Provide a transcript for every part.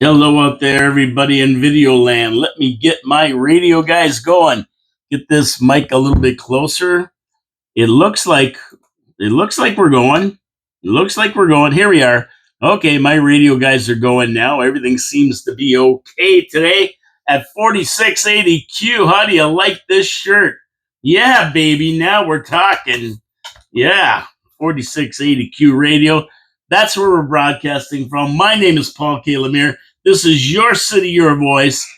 Hello out there, everybody in video land. Let me get my radio guys going. Get this mic a little bit closer. It looks like we're going. It looks like we're going. Here we are. Okay, my radio guys are going now. Everything seems to be okay today at 4680Q. How do you like this shirt? Yeah, baby. Now we're talking. Yeah, 4680Q radio. That's where we're broadcasting from. My name is Paul K. Lemire. This is your city, your voice,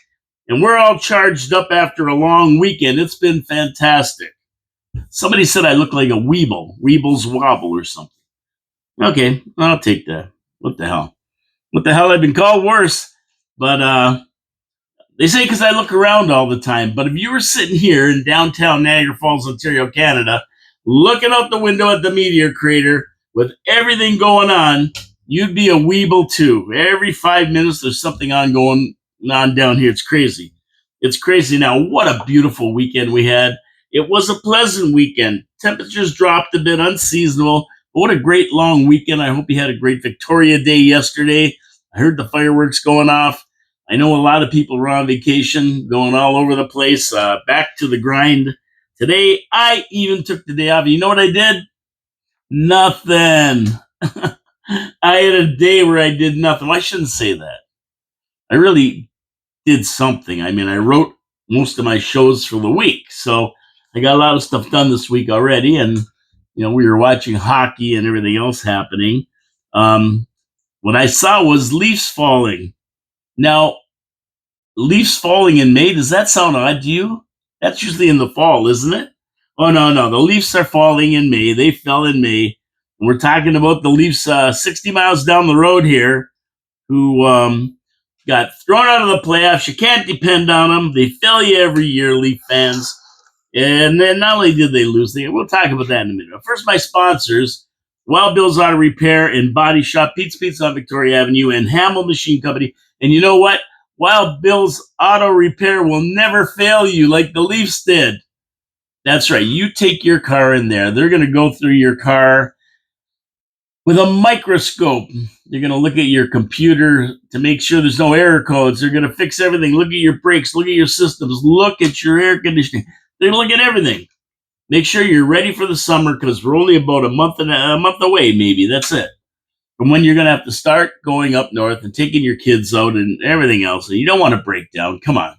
and we're all charged up after a long weekend. It's been fantastic. Somebody said I look like a Weebles Wobble or something. Okay, I'll take that. What the hell? What the hell? I've been called worse, but they say because I look around all the time. But if you were sitting here in downtown Niagara Falls, Ontario, Canada, looking out the window at the meteor crater with everything going on, you'd be a weeble too. Every 5 minutes, there's something going on down here. It's crazy. It's crazy. Now, what a beautiful weekend we had. It was a pleasant weekend. Temperatures dropped a bit, unseasonable. But what a great long weekend. I hope you had a great Victoria Day yesterday. I heard the fireworks going off. I know a lot of people were on vacation, going all over the place, back to the grind. Today, I even took the day off. You know what I did? Nothing. I had a day where I did nothing. Well, I shouldn't say that. I really did something. I mean, I wrote most of my shows for the week. So I got a lot of stuff done this week already. And, we were watching hockey and everything else happening. What I saw was leaves falling. Now, leaves falling in May, does that sound odd to you? That's usually in the fall, isn't it? Oh, no. The Leafs are falling in May. They fell in May. We're talking about the Leafs 60 miles down the road here who got thrown out of the playoffs. You can't depend on them. They fail you every year, Leaf fans. And then not only did they lose, we'll talk about that in a minute. But first, my sponsors, Wild Bill's Auto Repair and Body Shop, Pete's Pizza on Victoria Avenue, and Hamill Machine Company. And you know what? Wild Bill's Auto Repair will never fail you like the Leafs did. That's right. You take your car in there. They're going to go through your car with a microscope. They're going to look at your computer to make sure there's no error codes. They're going to fix everything. Look at your brakes. Look at your systems. Look at your air conditioning. They're going to look at everything. Make sure you're ready for the summer because we're only about a month away, maybe. That's it. From when you're going to have to start going up north and taking your kids out and everything else. And you don't want to break down. Come on.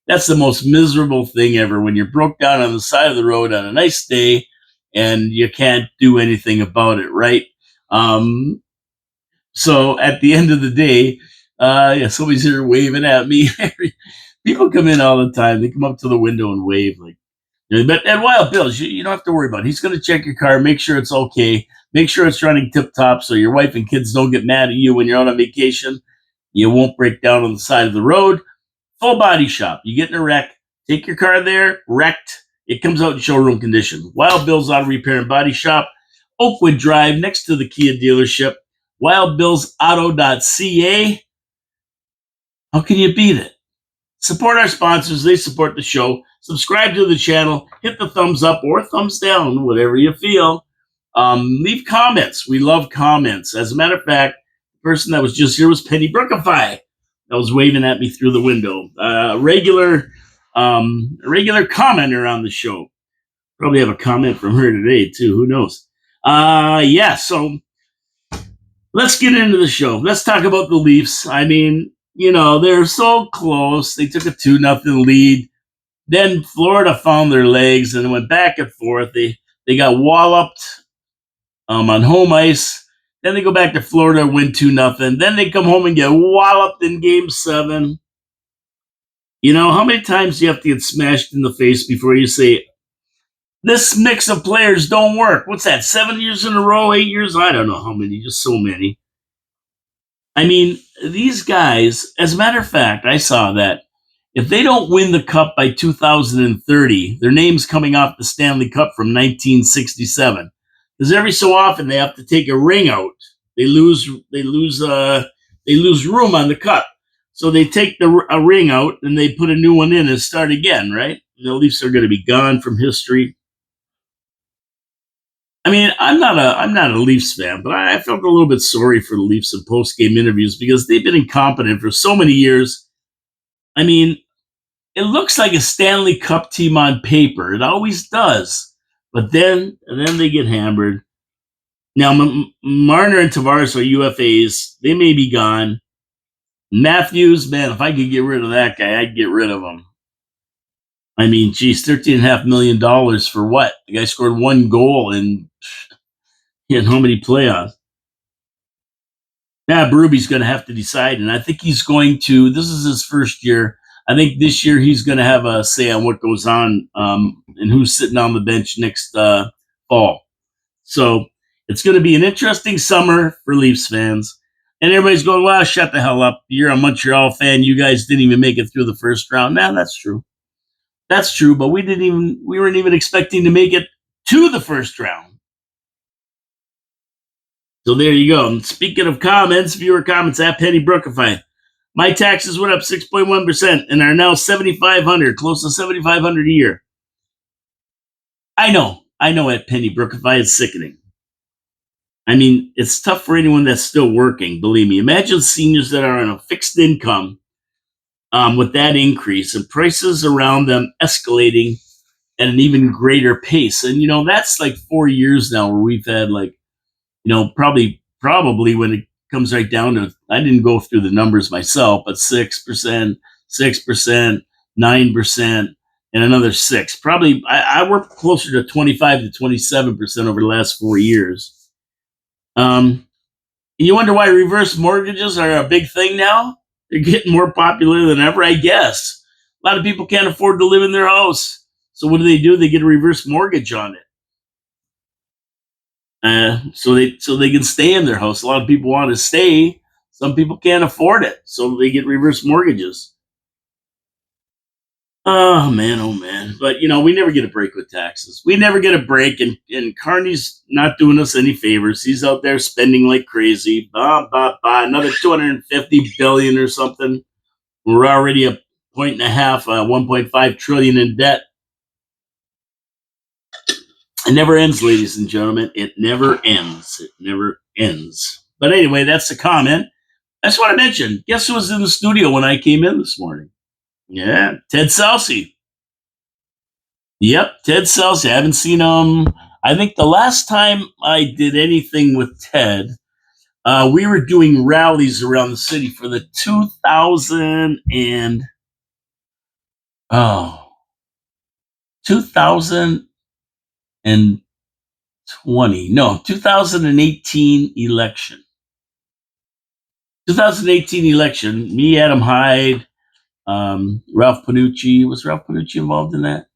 That's the most miserable thing ever when you're broke down on the side of the road on a nice day and you can't do anything about it, right? So at the end of the day, somebody's here waving at me. People come in all the time. They come up to the window and wave. But at Wild Bill's, you don't have to worry about it. He's going to check your car, make sure it's okay, make sure it's running tip-top so your wife and kids don't get mad at you when you're out on vacation. You won't break down on the side of the road. Full body shop. You get in a wreck, take your car there, wrecked. It comes out in showroom condition. Wild Bill's Auto Repair and Body Shop, Oakwood Drive, next to the Kia dealership. WildBillsAuto.ca. How can you beat it? Support our sponsors. They support the show. Subscribe to the channel. Hit the thumbs up or thumbs down, whatever you feel. Leave comments. We love comments. As a matter of fact, the person that was just here was Penny Brookify. That was waving at me through the window. Regular commenter on the show. Probably have a comment from her today, too. Who knows? So let's get into the show. Let's talk about the Leafs. I mean, they're so close. They took a 2-0 lead. Then Florida found their legs and went back and forth. They got walloped on home ice. Then they go back to Florida and win 2-0. Then they come home and get walloped in Game 7. How many times do you have to get smashed in the face before you say, this mix of players don't work? What's that, 7 years in a row, 8 years? I don't know how many, just so many. I mean, these guys, as a matter of fact, I saw that if they don't win the Cup by 2030, their name's coming off the Stanley Cup from 1967. Because every so often they have to take a ring out. They lose room on the cup. So they take a ring out and they put a new one in and start again, right? The Leafs are going to be gone from history. I mean, I'm not a Leafs fan, but I felt a little bit sorry for the Leafs in post game interviews because they've been incompetent for so many years. I mean, it looks like a Stanley Cup team on paper. It always does, but then they get hammered. Now, Marner and Tavares are UFAs. They may be gone. Matthews, man, if I could get rid of that guy, I'd get rid of him. I mean, geez, $13.5 million for what? The guy scored one goal in how many playoffs? Now, Berube's going to have to decide, and I think he's going to. This is his first year. I think this year he's going to have a say on what goes on and who's sitting on the bench next fall. So it's going to be an interesting summer for Leafs fans. And everybody's going, well, shut the hell up. You're a Montreal fan. You guys didn't even make it through the first round. Now, that's true. That's true, but we weren't even expecting to make it to the first round. So there you go. And speaking of comments, viewer comments at Penny Brookify. My taxes went up 6.1% and are now 7,500, close to 7,500 a year. I know at Penny Brookify, it's sickening. I mean, it's tough for anyone that's still working, believe me. Imagine seniors that are on a fixed income with that increase and prices around them escalating at an even greater pace. And, that's like 4 years now where we've had like, probably when it comes right down to, I didn't go through the numbers myself, but 6%, 6%, 9%, and another 6. Probably, I worked closer to 25 to 27% over the last 4 years. You wonder why reverse mortgages are a big thing now? They're getting more popular than ever, I guess. A lot of people can't afford to live in their house. So what do? They get a reverse mortgage on it. So they can stay in their house. A lot of people want to stay. Some people can't afford it, so they get reverse mortgages. Oh man, oh man! But we never get a break with taxes. We never get a break, and Carney's not doing us any favors. He's out there spending like crazy. Another 250 billion or something. We're already a point and a half, 1.5 trillion in debt. It never ends, ladies and gentlemen. It never ends. It never ends. But anyway, that's the comment. That's what I mentioned. Guess who was in the studio when I came in this morning? Yeah, Ted Salsi. Yep, Ted Salsi. I haven't seen him. I think the last time I did anything with Ted, we were doing rallies around the city for the 2000 and oh 2020 no 2018 election. 2018 election. Me, Adam Hyde, Ralph Panucci. Was Ralph Panucci involved in that?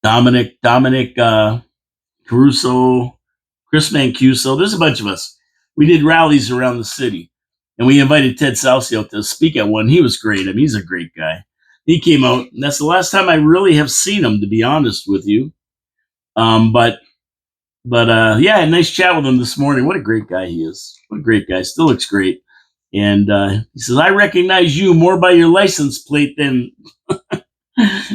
Dominic Caruso, Chris Mancuso. There's a bunch of us. We did rallies around the city, and we invited Ted Salsi out to speak at one. He was great. I mean, he's a great guy. He came out, and that's the last time I really have seen him, to be honest with you. But yeah, nice chat with him this morning. What a great guy he is. What a great guy. Still looks great. And he says, I recognize you more by your license plate than.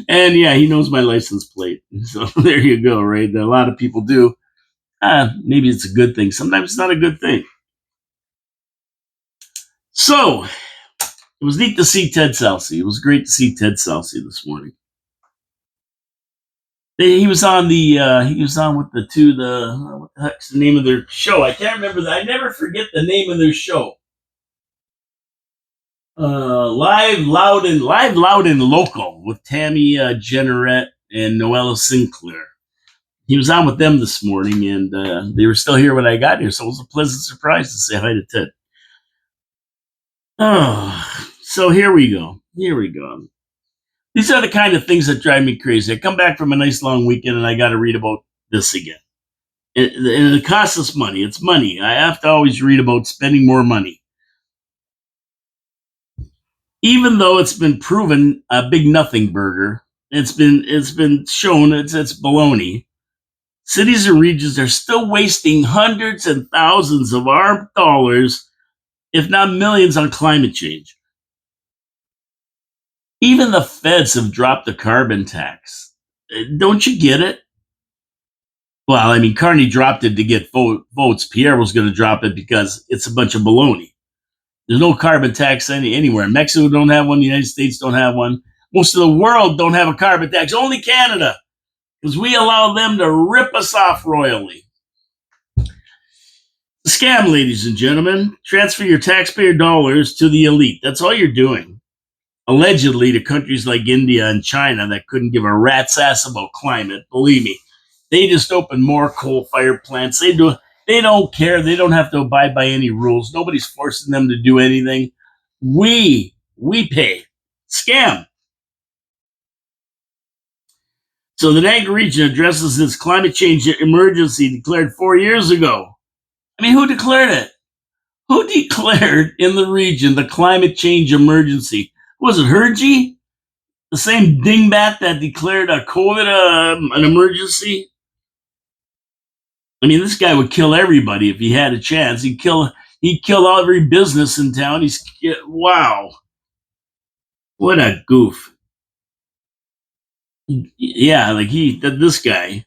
And yeah, he knows my license plate. So there you go, right? A lot of people do. Maybe it's a good thing. Sometimes it's not a good thing. So it was neat to see Ted Salsi. It was great to see Ted Salsi this morning. He was on with the two, what the heck's the name of their show? I can't remember that. I never forget the name of their show. Live, Loud and Local with Tammy Jenneret and Noella Sinclair. He was on with them this morning, and they were still here when I got here, so it was a pleasant surprise to say hi to Ted. Oh, so here we go. Here we go. These are the kind of things that drive me crazy. I come back from a nice long weekend, and I got to read about this again. And it costs us money. It's money. I have to always read about spending more money. Even though it's been proven a big nothing burger, it's been shown it's baloney. Cities and regions are still wasting hundreds and thousands of our dollars, if not millions, on climate change. Even the feds have dropped the carbon tax. Don't you get it? Well, I mean, Carney dropped it to get votes. Pierre was going to drop it because it's a bunch of baloney. There's no carbon tax anywhere. Mexico don't have one. The United States don't have one. Most of the world don't have a carbon tax. Only Canada, because we allow them to rip us off royally. Scam, ladies and gentlemen. Transfer your taxpayer dollars to the elite. That's all you're doing. Allegedly, to countries like India and China that couldn't give a rat's ass about climate. Believe me, they just open more coal-fired plants. They don't care. They don't have to abide by any rules. Nobody's forcing them to do anything. We pay. Scam. So the Niagara region addresses this climate change emergency declared 4 years ago. I mean, who declared it? Who declared in the region the climate change emergency? Was it Hergy? The same dingbat that declared a COVID an emergency? I mean, this guy would kill everybody if he had a chance. He'd kill every business in town. Wow. What a goof. Yeah, like this guy.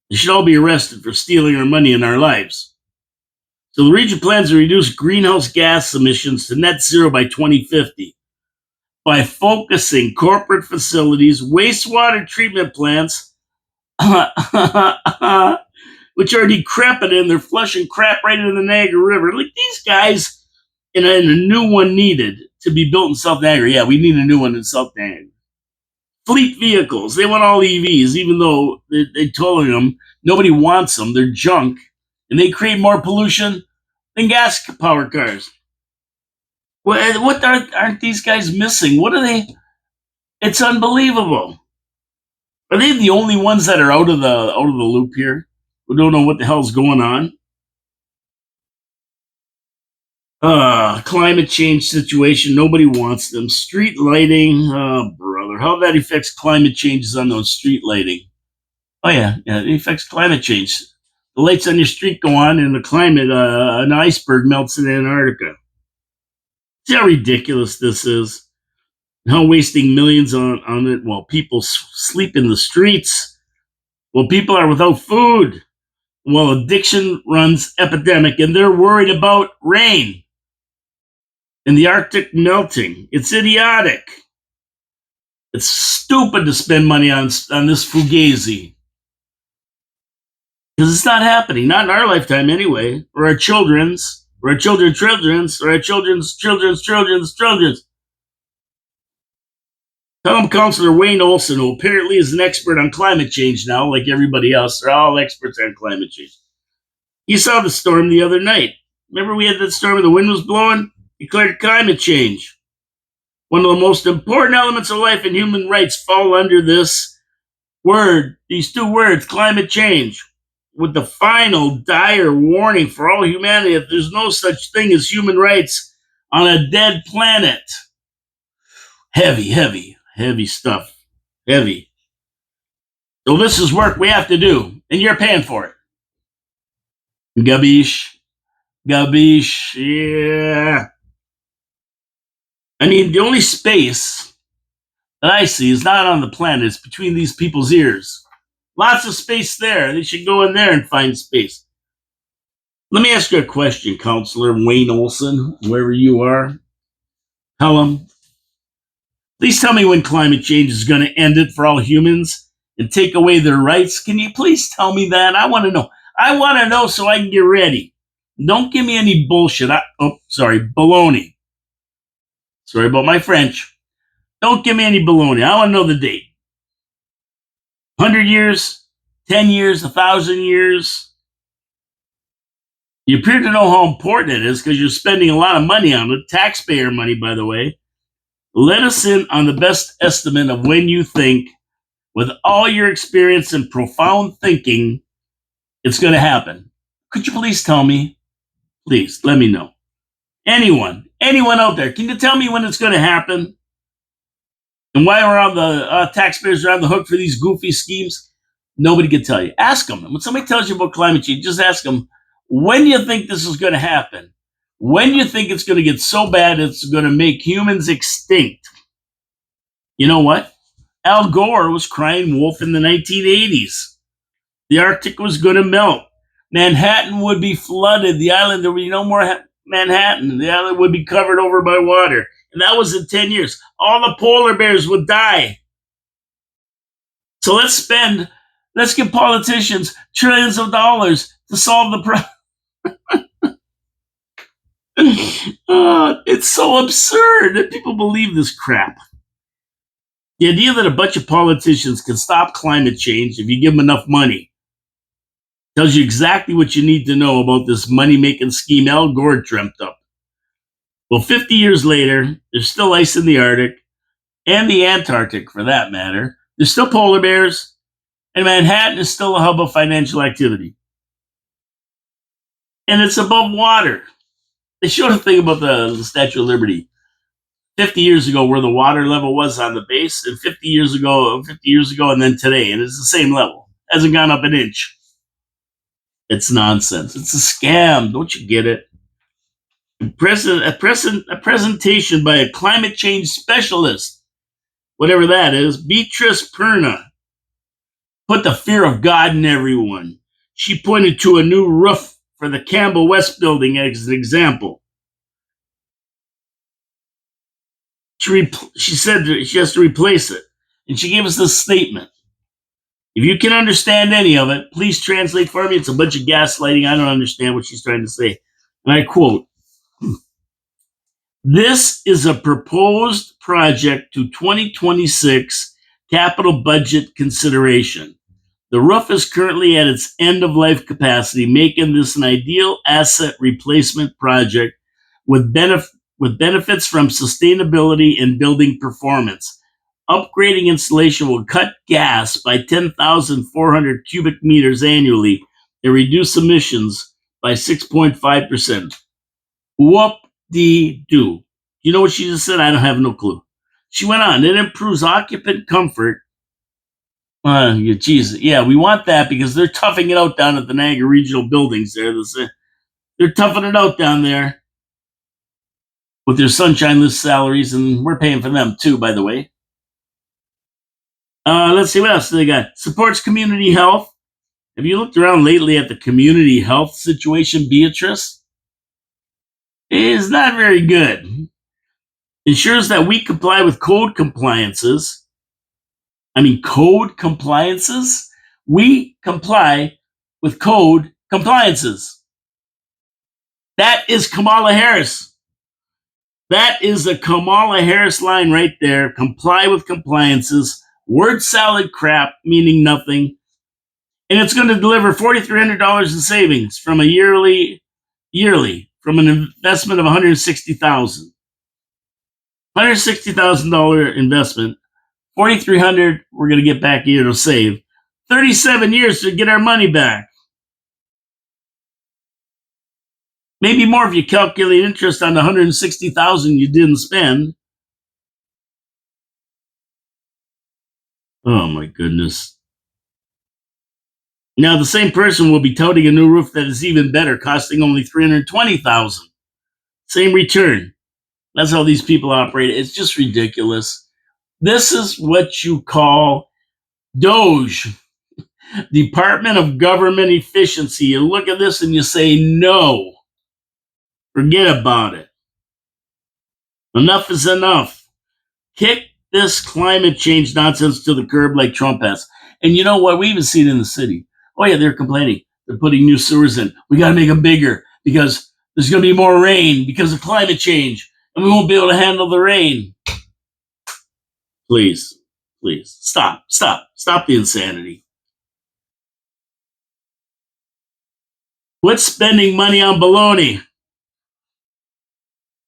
They should all be arrested for stealing our money and our lives. So the region plans to reduce greenhouse gas emissions to net zero by 2050 by focusing corporate facilities, wastewater treatment plants, which are decrepit and they're flushing crap right into the Niagara River. Like these guys, and a new one needed to be built in South Niagara. Yeah, we need a new one in South Niagara. Fleet vehicles, they want all EVs, even though they told them nobody wants them. They're junk, and they create more pollution than gas-powered cars. What aren't these guys missing? What are they? It's unbelievable. Are they the only ones that are out of the loop here? Who don't know what the hell's going on? Climate change situation. Nobody wants them. Street lighting. Oh, brother. How that affects climate changes on those street lighting. Oh, yeah. It affects climate change. The lights on your street go on and the climate, an iceberg melts in Antarctica. See how ridiculous this is? How wasting millions on it while people sleep in the streets, while people are without food, while addiction runs epidemic, and they're worried about rain and the Arctic melting. It's idiotic. It's stupid to spend money on this fugazi. Because it's not happening. Not in our lifetime anyway. Or our children's. Or our children's. Or our children's. Tell him Councillor Wayne Olson, who apparently is an expert on climate change now, like everybody else. They're all experts on climate change. You saw the storm the other night. Remember we had that storm and the wind was blowing? Declared climate change. One of the most important elements of life and human rights fall under this word, these two words, climate change, with the final dire warning for all humanity that there's no such thing as human rights on a dead planet. Heavy stuff. Heavy. So this is work we have to do, and you're paying for it. Gabish, yeah. I mean, the only space that I see is not on the planet, it's between these people's ears. Lots of space there. They should go in there and find space. Let me ask you a question, Councillor Wayne Olson, wherever you are. Tell him. Please tell me when climate change is going to end it for all humans and take away their rights. Can you please tell me that? I want to know. I want to know so I can get ready. Don't give me any bullshit. Baloney. Sorry about my French. Don't give me any baloney. I want to know the date. 100 years, 10 years, 1,000 years. You appear to know how important it is because you're spending a lot of money on it. Taxpayer money, by the way. Let us in on the best estimate of when you think, with all your experience and profound thinking, it's going to happen. Could you please tell me? Please, let me know. Anyone out there, can you tell me when it's going to happen? And why are all the taxpayers on the hook for these goofy schemes? Nobody can tell you. Ask them. When somebody tells you about climate change, just ask them, when do you think this is going to happen? When do you think it's going to get so bad it's going to make humans extinct? You know what? Al Gore was crying wolf in the 1980s. The Arctic was going to melt. Manhattan would be flooded. The island, there would be no more Manhattan. The island would be covered over by water. And that was in 10 years. All the polar bears would die. So let's give politicians trillions of dollars to solve the problem. It's so absurd that people believe this crap. The idea that a bunch of politicians can stop climate change if you give them enough money tells you exactly what you need to know about this money-making scheme Al Gore dreamt up. Well, 50 years later, there's still ice in the Arctic and the Antarctic, for that matter. There's still polar bears, and Manhattan is still a hub of financial activity. And it's above water. They showed a thing about the Statue of Liberty 50 years ago where the water level was on the base, and 50 years ago, and then today, and it's the same level. It hasn't gone up an inch. It's nonsense. It's a scam. Don't you get it? A presentation by a climate change specialist, whatever that is, Beatrice Perna, put the fear of God in everyone. She pointed to a new roof for the Campbell West building as an example. She said that she has to replace it. And she gave us this statement. If you can understand any of it, please translate for me. It's a bunch of gaslighting. I don't understand what she's trying to say. And I quote, "This is a proposed project to 2026 capital budget consideration. The roof is currently at its end of life capacity, making this an ideal asset replacement project with benefits from sustainability and building performance. Upgrading installation will cut gas by 10,400 cubic meters annually and reduce emissions by 6.5%. Whoop-de-doo. You know what she just said? I don't have no clue. She went on, it improves occupant comfort. Jesus. Yeah, we want that because they're toughing it out down at the Niagara Regional Buildings there. They're toughing it out down there with their sunshine list salaries, and we're paying for them too, by the way. Let's see what else they got. Supports community health. Have you looked around lately at the community health situation, Beatrice? It is not very good. Ensures that we comply with code compliances. Code compliances? We comply with code compliances. That is Kamala Harris. That is the Kamala Harris line right there. Comply with compliances. Word salad crap, meaning nothing. And it's going to deliver $4,300 in savings from a yearly from an investment of $160,000. $160,000 investment. $4,300 we're going to get back a year to save. 37 years to get our money back. Maybe more if you calculate interest on the $160,000 you didn't spend. Oh my goodness. Now the same person will be touting a new roof that is even better, costing only $320,000. Same return. That's how these people operate. It's just ridiculous. This is what you call Doge, Department of Government Efficiency. You look at this and you say, no, forget about it. Enough is enough. Kick this climate change nonsense to the curb like Trump has. And you know what? We even see it in the city. Oh, yeah, they're complaining. They're putting new sewers in. We got to make them bigger because there's going to be more rain because of climate change. And we won't be able to handle the rain. Please, stop the insanity. Quit spending money on baloney.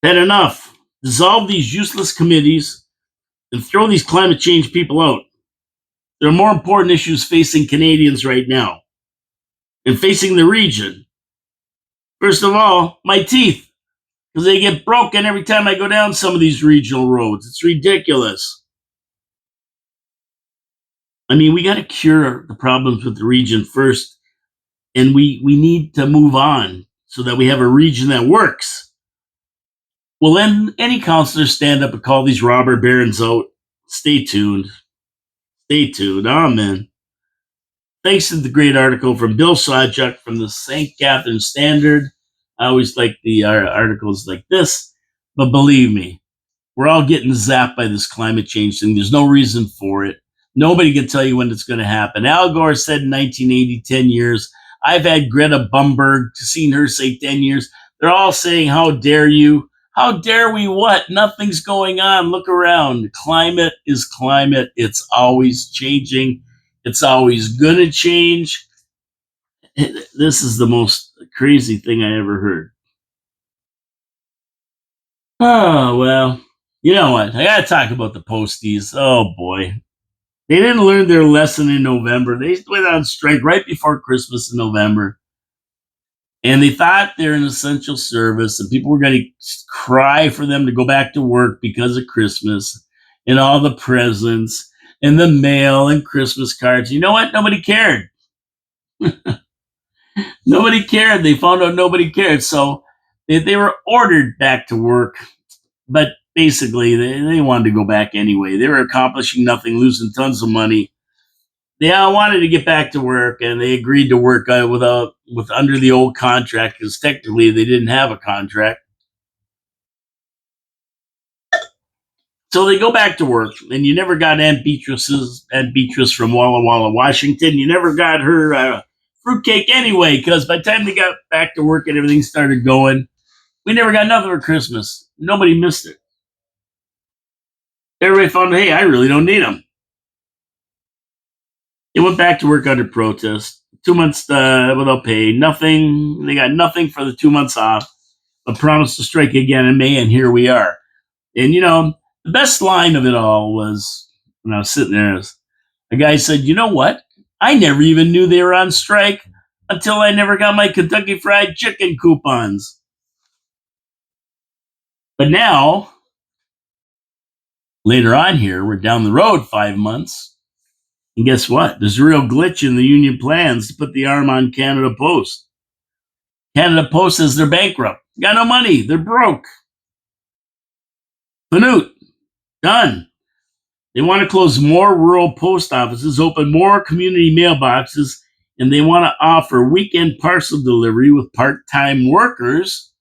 Had enough. Dissolve these useless committees and throw these climate change people out. There are more important issues facing Canadians right now and facing the region. First of all, my teeth, because they get broken every time I go down some of these regional roads. It's ridiculous. We got to cure the problems with the region first, and we need to move on so that we have a region that works. Well, then any counselor stand up and call these robber barons out. Stay tuned. Amen. Thanks to the great article from Bill Sawchuk from the St. Catherine Standard. I always like the articles like this, but believe me, we're all getting zapped by this climate change thing. There's no reason for it. Nobody can tell you when it's going to happen. Al Gore said in 1980, 10 years. I've had Greta Thunberg, seen her say 10 years. They're all saying, how dare you? How dare we what? Nothing's going on. Look around. Climate is climate. It's always changing. It's always going to change. This is the most crazy thing I ever heard. Oh, well, you know what? I got to talk about the Posties. Oh, boy. They didn't learn their lesson in November. They went on strike right before Christmas in November. And they thought they're an essential service and people were going to cry for them to go back to work because of Christmas and all the presents and the mail and Christmas cards. You know what? Nobody cared. Nobody cared. They found out nobody cared. So they were ordered back to work, but basically they wanted to go back anyway. They were accomplishing nothing, losing tons of money. They all wanted to get back to work, and they agreed to work with under the old contract because technically they didn't have a contract. So they go back to work, and you never got Aunt Beatrice from Walla Walla, Washington. You never got her fruitcake anyway, because by the time they got back to work and everything started going, we never got nothing for Christmas. Nobody missed it. Everybody found, hey, I really don't need them. They went back to work under protest. 2 months without pay. Nothing. They got nothing for the 2 months off. But promised to strike again in May, and here we are. And the best line of it all was when I was sitting there. A guy said, "You know what? I never even knew they were on strike until I never got my Kentucky Fried Chicken coupons." But now, later on here, we're down the road 5 months. And guess what? There's a real glitch in the union plans to put the arm on Canada Post. Canada Post says they're bankrupt. Got no money. They're broke. Canute. Done. They want to close more rural post offices, open more community mailboxes, and they want to offer weekend parcel delivery with part-time workers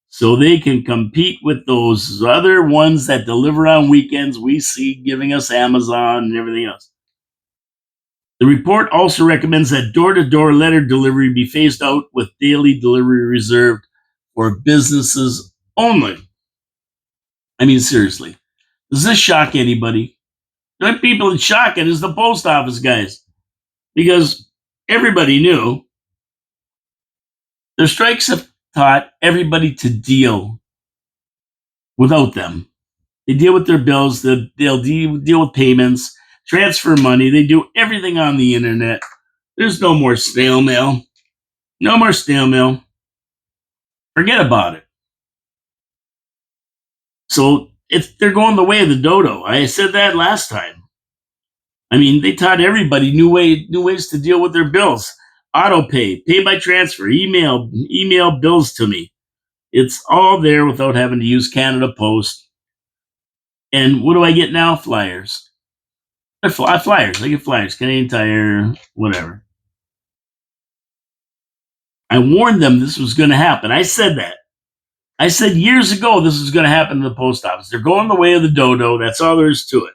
so they can compete with those other ones that deliver on weekends we see giving us Amazon and everything else. The report also recommends that door-to-door letter delivery be phased out with daily delivery reserved for businesses only. I mean, seriously, does this shock anybody? The only people that shock it is the post office guys, because everybody knew their strikes have taught everybody to deal without them. They deal with their bills, they'll deal with payments, transfer money, they do everything on the internet. There's no more snail mail. No more snail mail. Forget about it. So they're going the way of the dodo. I said that last time. I mean, they taught everybody new ways to deal with their bills. Auto pay by transfer, email bills to me. It's all there without having to use Canada Post. And what do I get now? Flyers. Flyers. I get flyers. Canadian Tire, whatever. I warned them this was going to happen. I said that. I said years ago this was going to happen to the post office. They're going the way of the dodo. That's all there is to it.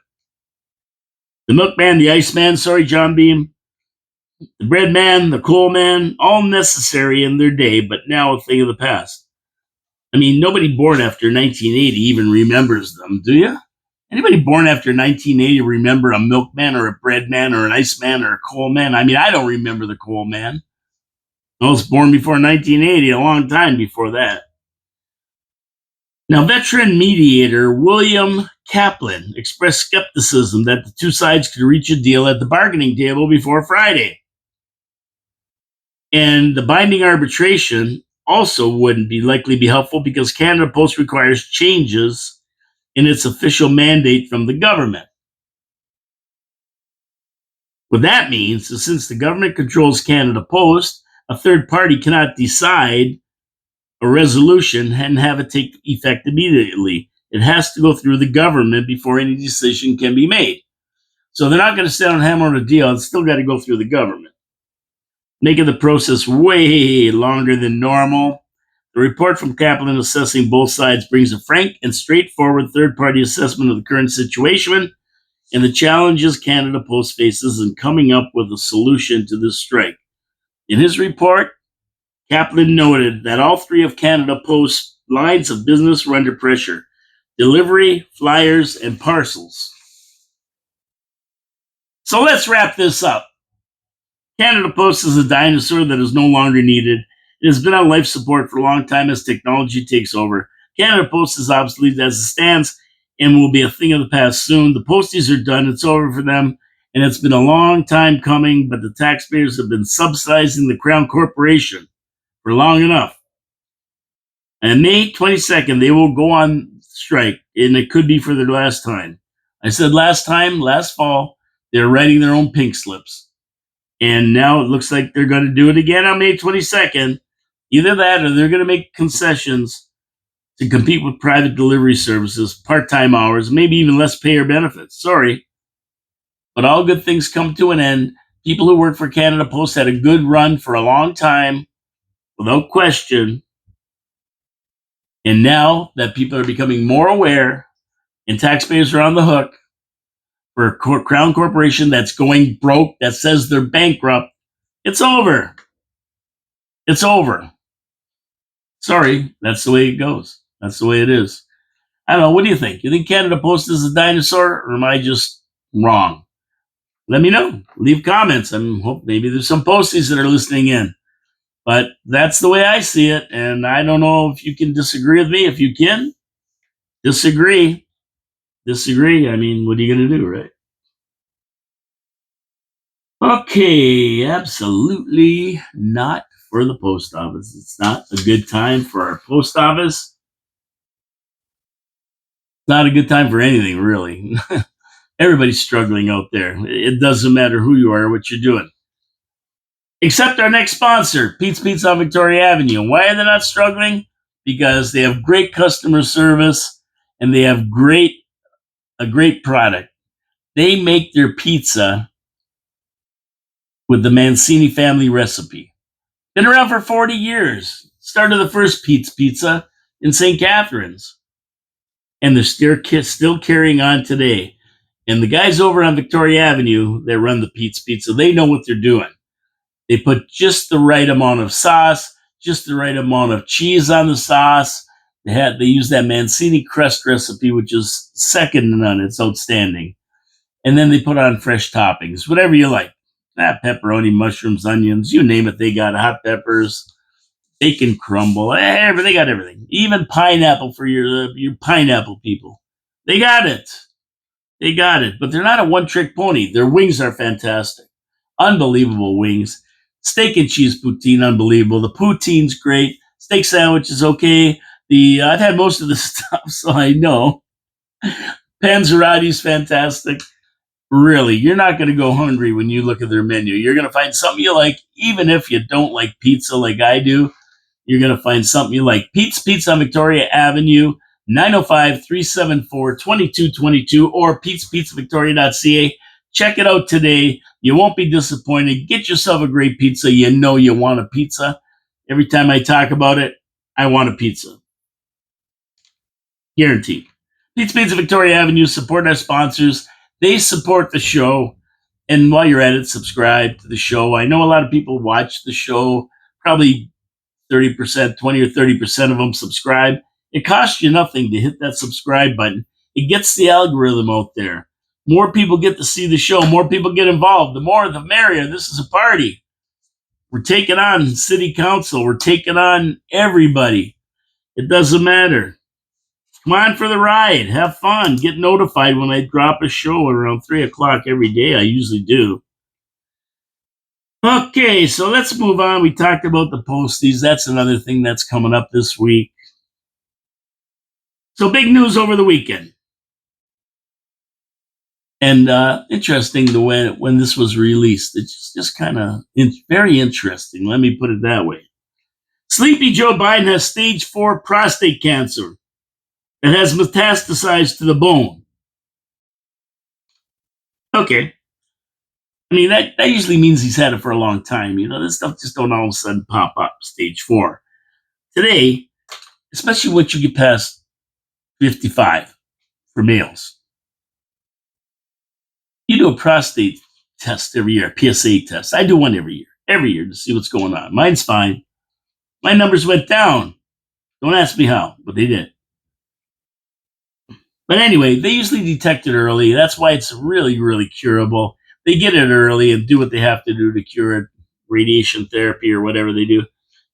The milkman, the iceman, sorry, John Beam, the bread man, the coal man, all necessary in their day, but now a thing of the past. I mean, nobody born after 1980 even remembers them, do you? Anybody born after 1980 remember a milkman or a bread man or an iceman or a coal man? I mean, I don't remember the coal man. I was born before 1980, a long time before that. Now, veteran mediator William Kaplan expressed skepticism that the two sides could reach a deal at the bargaining table before Friday. And the binding arbitration also wouldn't likely be helpful because Canada Post requires changes in its official mandate from the government. What that means is since the government controls Canada Post, a third party cannot decide a resolution and have it take effect immediately. It has to go through the government before any decision can be made. So they're not going to sit down and hammer on a deal. It's still got to go through the government. making the process way longer than normal. The report from Kaplan assessing both sides brings a frank and straightforward third party assessment of the current situation and the challenges Canada Post faces in coming up with a solution to this strike. In his report, Kaplan noted that all three of Canada Post's lines of business were under pressure: delivery, flyers, and parcels. So let's wrap this up. Canada Post is a dinosaur that is no longer needed. It has been on life support for a long time as technology takes over. Canada Post is obsolete as it stands and will be a thing of the past soon. The posties are done. It's over for them. And it's been a long time coming, but the taxpayers have been subsidizing the Crown Corporation for long enough. And May 22nd, they will go on strike, and it could be for their last time. I said last time, last fall, they're writing their own pink slips. And now it looks like they're going to do it again on May 22nd. Either that or they're going to make concessions to compete with private delivery services, part-time hours, maybe even less pay or benefits. Sorry. But all good things come to an end. People who work for Canada Post had a good run for a long time, without question. And now that people are becoming more aware and taxpayers are on the hook for a Crown Corporation that's going broke, that says they're bankrupt, it's over. It's over. Sorry, that's the way it goes. That's the way it is. I don't know. What do you think? You think Canada Post is a dinosaur, or am I just wrong? Let me know. Leave comments. I hope maybe there's some posties that are listening in. But that's the way I see it, and I don't know if you can disagree with me. If you can, disagree. Disagree. I mean, what are you going to do, right? Okay, absolutely not for the post office. It's not a good time for our post office. It's not a good time for anything, really. Everybody's struggling out there. It doesn't matter who you are or what you're doing. Except our next sponsor, Pete's Pizza on Victoria Avenue. Why are they not struggling? Because they have great customer service and they have a great product. They make their pizza with the Mancini family recipe. Been around for 40 years. Started the first Pete's Pizza in St. Catharines. And they're still carrying on today. And the guys over on Victoria Avenue that run the Pete's Pizza, they know what they're doing. They put just the right amount of sauce, just the right amount of cheese on the sauce. They use that Mancini crust recipe, which is second to none. It's outstanding. And then they put on fresh toppings, whatever you like. Pepperoni, mushrooms, onions, you name it. They got hot peppers, bacon crumble. They got everything. Even pineapple for your pineapple people. They got it. They got it. But they're not a one-trick pony. Their wings are fantastic. Unbelievable wings. Steak and cheese poutine, unbelievable. The poutine's great. Steak sandwich is okay. I've had most of the stuff, so I know. Panzerati's fantastic. Really, you're not going to go hungry when you look at their menu. You're going to find something you like, even if you don't like pizza like I do. You're going to find something you like. Pete's Pizza on Victoria Avenue, 905-374-2222 or petespizza.victoria.ca. Check it out today. You won't be disappointed. Get yourself a great pizza. You know you want a pizza. Every time I talk about it, I want a pizza. Guaranteed. Pete's Pizza Victoria Avenue. Support our sponsors. They support the show. And while you're at it, subscribe to the show. I know a lot of people watch the show. Probably 30%, 20 or 30% of them subscribe. It costs you nothing to hit that subscribe button. It gets the algorithm out there. More people get to see the show. More people get involved. The more, the merrier. This is a party. We're taking on city council. We're taking on everybody. It doesn't matter. Come on for the ride. Have fun. Get notified when I drop a show around 3 o'clock every day. I usually do. Okay, so let's move on. We talked about the posties. That's another thing that's coming up this week. So big news over the weekend. And interesting the way when this was released. It's just kind of very interesting. Let me put it that way. Sleepy Joe Biden has stage 4 prostate cancer that has metastasized to the bone. Okay. I mean, that usually means he's had it for a long time. This stuff just don't all of a sudden pop up. Stage 4 today, especially once you get past 55 for males, you do a prostate test every year, a PSA test. I do one every year to see what's going on. Mine's fine. My numbers went down. Don't ask me how, but they did. But anyway, they usually detect it early. That's why it's really, really curable. They get it early and do what they have to do to cure it, radiation therapy or whatever they do.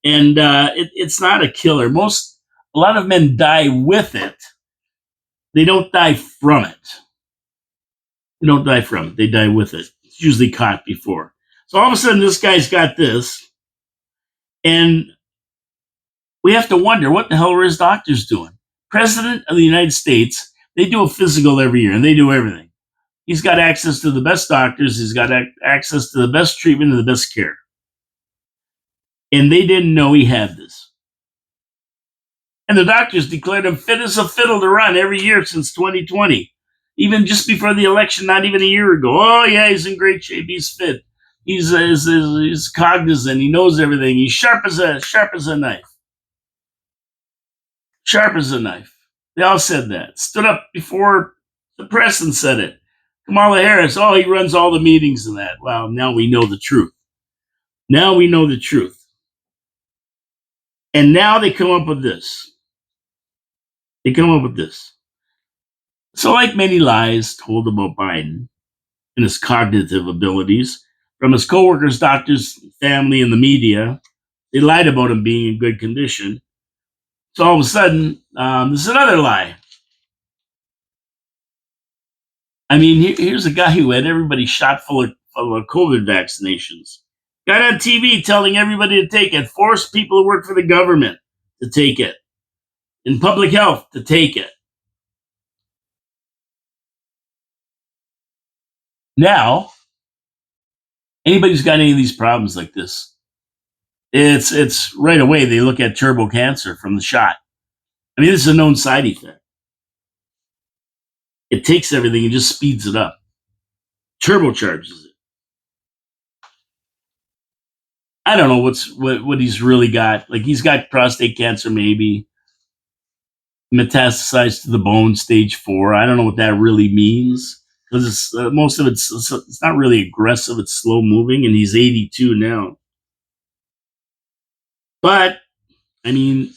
And it's not a killer. A lot of men die with it. They don't die from it. They die with it. It's usually caught before. So all of a sudden, this guy's got this, and we have to wonder what the hell are his doctors doing? President of the United States, they do a physical every year, and they do everything. He's got access to the best doctors. He's got access to the best treatment and the best care. And they didn't know he had this. And the doctors declared him fit as a fiddle to run every year since 2020. Even just before the election, not even a year ago. Oh, yeah, he's in great shape. He's fit. He's cognizant. He knows everything. He's sharp as a knife. Sharp as a knife. They all said that. Stood up before the press and said it. Kamala Harris, oh, he runs all the meetings and that. Well, now we know the truth. Now we know the truth. And now they come up with this. So, like many lies told about Biden and his cognitive abilities from his coworkers, doctors, family, and the media, they lied about him being in good condition. So all of a sudden, this is another lie. I mean, here's a guy who had everybody shot full of COVID vaccinations. Got on TV telling everybody to take it, forced people who work for the government to take it, in public health to take it. Now, anybody who's got any of these problems like this, it's right away they look at turbo cancer from the shot. I mean, this is a known side effect. It takes everything and just speeds it up, turbocharges it. I don't know what he's really got. Like, he's got prostate cancer, maybe metastasized to the bone, stage 4. I don't know what that really means, because most of it's not really aggressive. It's slow moving, and he's 82 now. But I mean,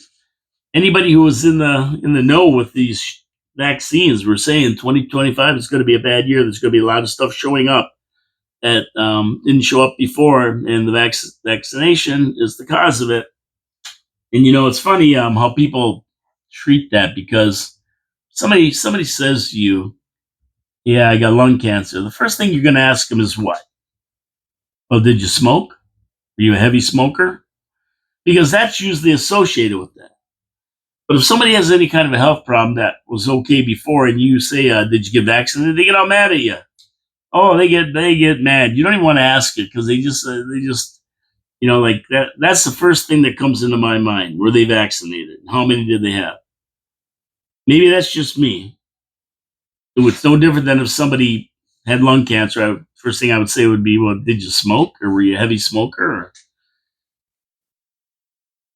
anybody who was in the know with these vaccines were saying 2025 is going to be a bad year. There's going to be a lot of stuff showing up that didn't show up before, and the vaccination is the cause of it. And it's funny how people treat that, because somebody says to you, "Yeah, I got lung cancer." The first thing you're going to ask them is what? "Oh, did you smoke? Are you a heavy smoker?" Because that's usually associated with that. But if somebody has any kind of a health problem that was okay before, and you say, "Did you get vaccinated?" They get all mad at you. Oh, they get mad. You don't even want to ask it, because they just like that. That's the first thing that comes into my mind. Were they vaccinated? How many did they have? Maybe that's just me. It's no different than if somebody had lung cancer. First thing I would say would be, "Well, did you smoke, or were you a heavy smoker?" Or,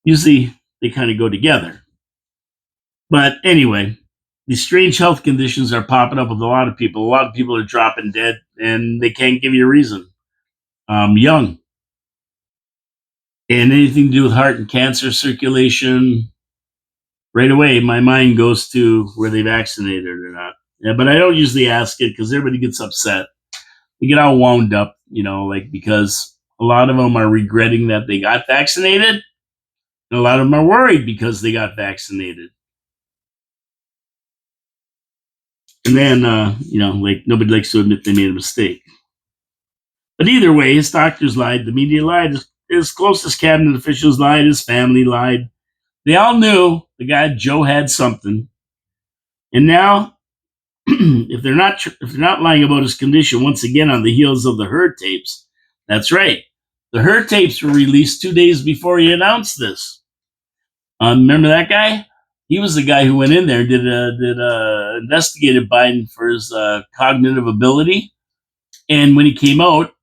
usually they kind of go together. But anyway, these strange health conditions are popping up with a lot of people. A lot of people are dropping dead, and they can't give you a reason. Young. And anything to do with heart and cancer, circulation, right away, my mind goes to were they vaccinated or not. Yeah, but I don't usually ask it, because everybody gets upset. They get all wound up, because a lot of them are regretting that they got vaccinated, and a lot of them are worried because they got vaccinated. And then, nobody likes to admit they made a mistake. But either way, his doctors lied, the media lied, his closest cabinet officials lied, his family lied. They all knew the guy Joe had something. And now, if they're not lying about his condition, once again on the heels of the Herd tapes, that's right. The Herd tapes were released 2 days before he announced this. Remember that guy? He was the guy who went in there and investigated Biden for his cognitive ability. And when he came out,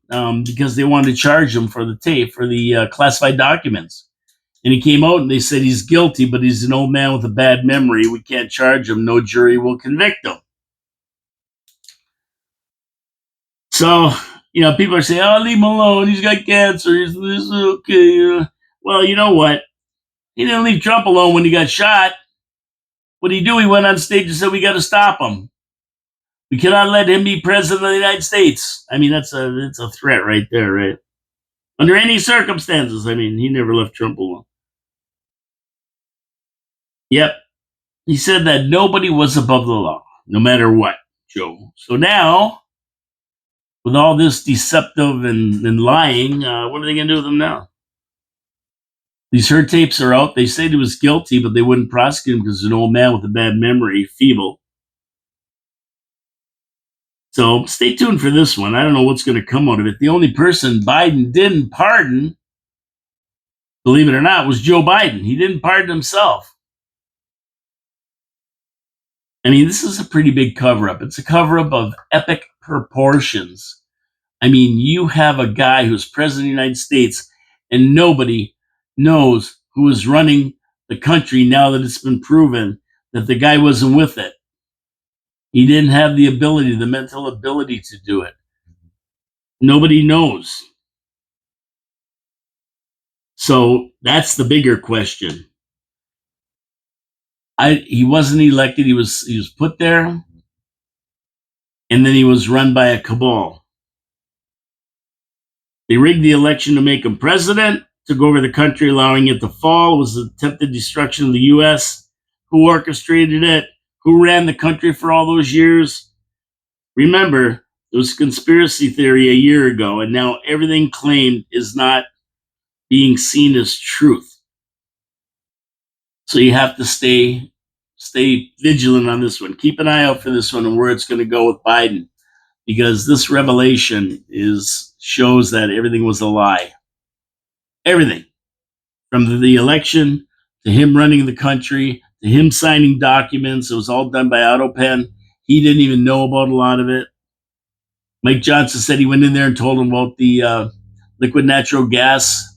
because they wanted to charge him for the tape, for the classified documents. And he came out and they said he's guilty, but he's an old man with a bad memory. We can't charge him. No jury will convict him. So, people are saying, oh, leave him alone. He's got cancer. He's okay. Well, you know what? He didn't leave Trump alone when he got shot. What did he do? He went on stage and said, we got to stop him. We cannot let him be president of the United States. I mean, it's a threat right there, right? Under any circumstances. I mean, he never left Trump alone. Yep. He said that nobody was above the law, no matter what, Joe. So now, with all this deceptive and lying, what are they going to do with him now? These hurt tapes are out. They said he was guilty, but they wouldn't prosecute him because he's an old man with a bad memory, feeble. So stay tuned for this one. I don't know what's going to come out of it. The only person Biden didn't pardon, believe it or not, was Joe Biden. He didn't pardon himself. I mean, this is a pretty big cover-up. It's a cover-up of epic proportions. I mean, you have a guy who's president of the United States, and nobody knows who is running the country now that it's been proven that the guy wasn't with it. He didn't have the ability, the mental ability to do it. Nobody knows. So that's the bigger question. He wasn't elected. He was put there, and then he was run by a cabal. They rigged the election to make him president, took over the country, allowing it to fall. It was attempted destruction of the U.S. Who orchestrated it? Who ran the country for all those years? Remember, it was a conspiracy theory a year ago, and now everything claimed is not being seen as truth. So you have to stay vigilant on this one. Keep an eye out for this one and where it's going to go with Biden, because this revelation shows that everything was a lie. Everything, from the election to him running the country to him signing documents. It was all done by Alto. He didn't even know about a lot of it. Mike Johnson said he went in there and told him about the liquid natural gas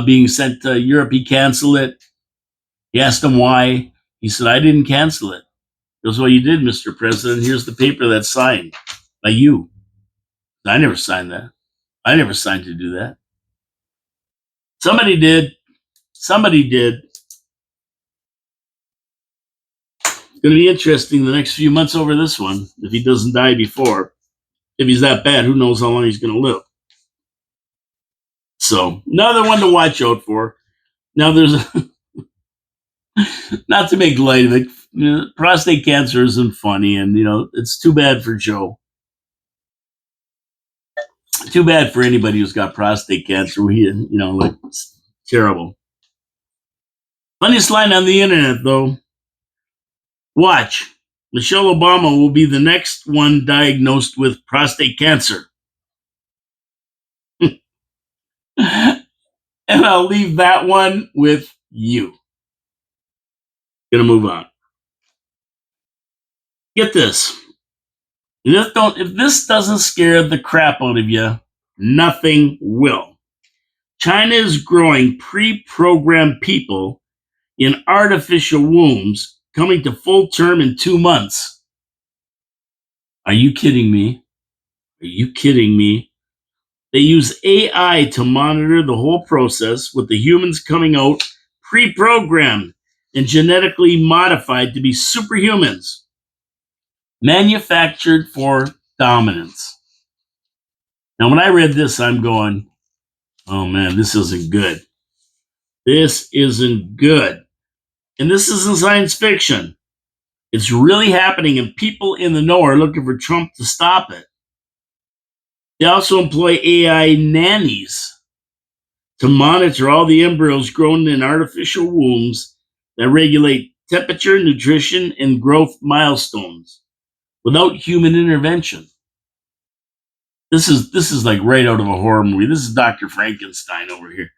being sent to Europe. He canceled it. He asked him why. He said, I didn't cancel it. He goes, well, you did, Mr. President. Here's the paper that's signed by you. I never signed that. I never signed to do that. Somebody did. Somebody did. It's going to be interesting the next few months over this one, if he doesn't die before. If he's that bad, who knows how long he's going to live. So, another one to watch out for. Now, there's not to make light of it, prostate cancer isn't funny, and, it's too bad for Joe. Too bad for anybody who's got prostate cancer. It's terrible. Funniest line on the internet, though. Watch. Michelle Obama will be the next one diagnosed with prostate cancer. And I'll leave that one with you. Gonna move on. Get this. If this doesn't scare the crap out of you, nothing will. China is growing pre-programmed people in artificial wombs, coming to full term in 2 months. Are you kidding me? Are you kidding me? They use AI to monitor the whole process, with the humans coming out pre-programmed and genetically modified to be superhumans, manufactured for dominance. Now, when I read this, I'm going, oh man, this isn't good. This isn't good. And this isn't science fiction. It's really happening, and people in the know are looking for Trump to stop it. They also employ AI nannies to monitor all the embryos grown in artificial wombs that regulate temperature, nutrition, and growth milestones without human intervention. This is like right out of a horror movie. This is Dr. Frankenstein over here.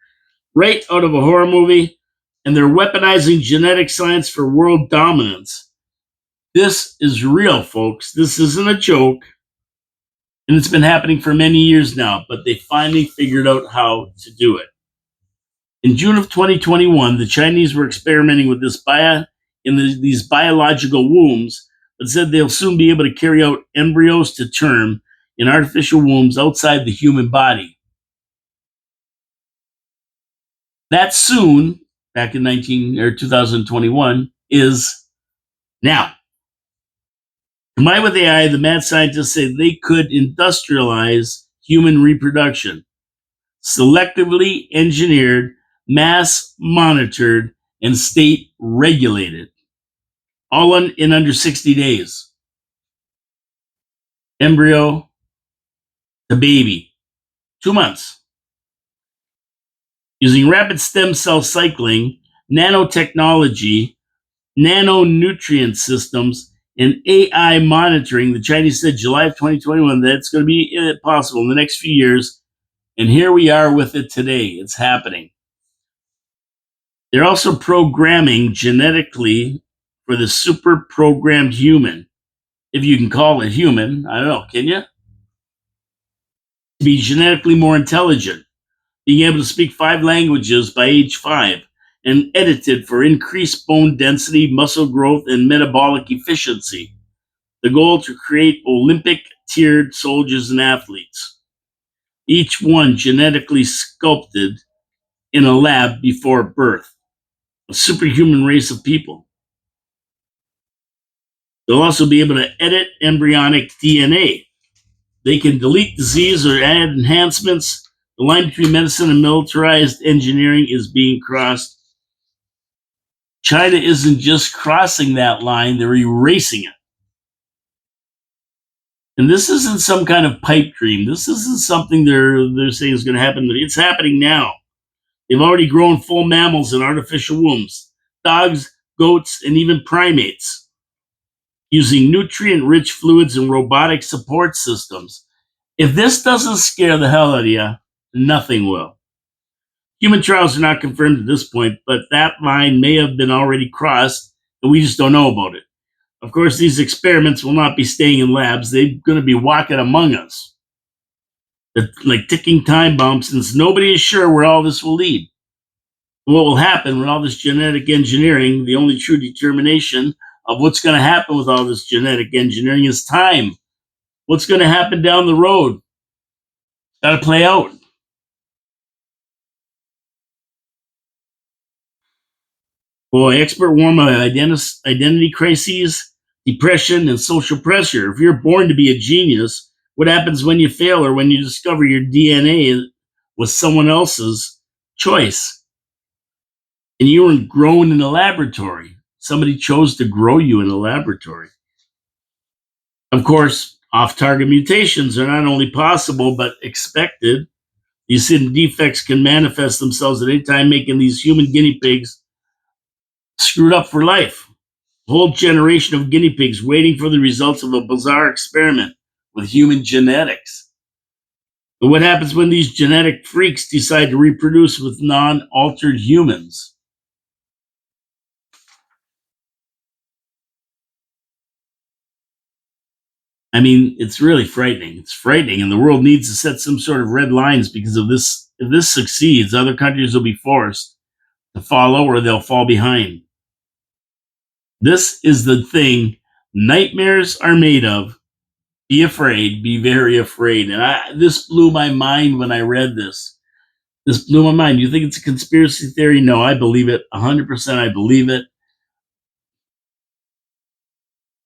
Right out of a horror movie, and they're weaponizing genetic science for world dominance. This is real, folks. This isn't a joke. And it's been happening for many years now, but they finally figured out how to do it. In June of 2021, the Chinese were experimenting with these biological wombs, but said they'll soon be able to carry out embryos to term in artificial wombs outside the human body. That soon, back in 2021, is now. Combined with AI, the mad scientists say they could industrialize human reproduction, selectively engineered, mass monitored, and state regulated, all in under 60 days. Embryo to baby, 2 months. Using rapid stem cell cycling, nanotechnology, nanonutrient systems, and AI monitoring, the Chinese said July of 2021 that it's going to be possible in the next few years. And here we are with it today. It's happening. They're also programming genetically for the super programmed human, if you can call it human. I don't know, can you? To be genetically more intelligent, being able to speak 5 languages by age 5, and edited for increased bone density, muscle growth, and metabolic efficiency. The goal to create Olympic tiered soldiers and athletes, each one genetically sculpted in a lab before birth. A superhuman race of people. They'll also be able to edit embryonic DNA. They can delete disease or add enhancements. The line between medicine and militarized engineering is being crossed. China isn't just crossing that line, they're erasing it. And this isn't some kind of pipe dream. This isn't something they're saying is going to happen. It's happening now. They've already grown full mammals in artificial wombs, dogs, goats, and even primates, using nutrient-rich fluids and robotic support systems. If this doesn't scare the hell out of you, nothing will. Human trials are not confirmed at this point, but that line may have been already crossed, and we just don't know about it. Of course, these experiments will not be staying in labs. They're going to be walking among us. They're like ticking time bombs, since nobody is sure where all this will lead. What will happen with all this genetic engineering, the only true determination of what's going to happen with all this genetic engineering is time. What's going to happen down the road? Got to play out. Boy, expert warn of identity crises, depression, and social pressure. If you're born to be a genius, what happens when you fail or when you discover your DNA was someone else's choice? And you weren't grown in a laboratory. Somebody chose to grow you in a laboratory. Of course, off target mutations are not only possible but expected. These hidden defects can manifest themselves at any time, making these human guinea pigs screwed up for life. A whole generation of guinea pigs waiting for the results of a bizarre experiment with human genetics. But what happens when these genetic freaks decide to reproduce with non altered humans? I mean, it's really frightening. It's frightening, and the world needs to set some sort of red lines because of this. If this succeeds, other countries will be forced to follow or they'll fall behind. This is the thing nightmares are made of. Be afraid, be very afraid. And this blew my mind when I read this. This blew my mind. You think it's a conspiracy theory? No, I believe it. 100% I believe it.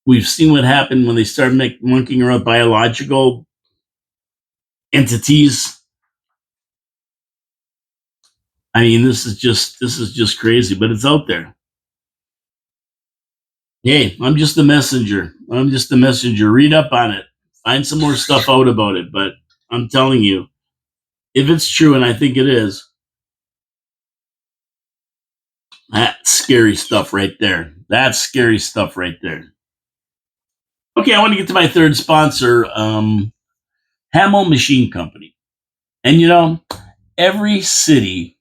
We've seen what happened when they started monkeying around biological entities. I mean, this is just crazy, but it's out there. Hey, I'm just the messenger. I'm just the messenger. Read up on it. Find some more stuff out about it. But I'm telling you, if it's true, and I think it is, that's scary stuff right there. That's scary stuff right there. Okay, I want to get to my third sponsor, Hamel Machine Company. And every city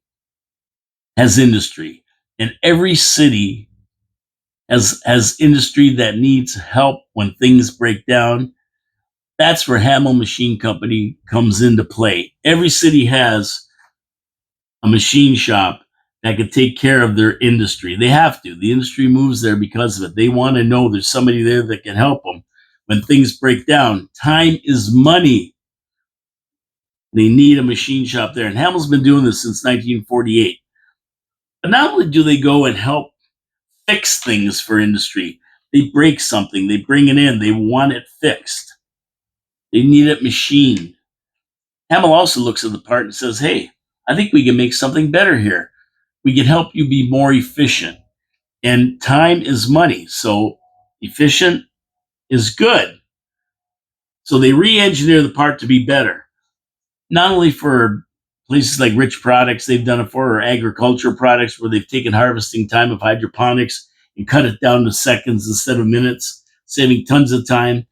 has industry, and every city has industry that needs help when things break down. That's where Hamel Machine Company comes into play. Every city has a machine shop that could take care of their industry. They have to. The industry moves there because of it. They want to know there's somebody there that can help them when things break down. Time is money. They need a machine shop there. And Hamel's been doing this since 1948. But not only do they go and help fix things for industry, they break something, they bring it in, they want it fixed. They need it machined. Hamel also looks at the part and says, hey, I think we can make something better here. We can help you be more efficient. And time is money. So efficient is good. So they re-engineer the part to be better. Not only for places like Rich Products, they've done it for, or agriculture products where they've taken harvesting time of hydroponics and cut it down to seconds instead of minutes, saving tons of time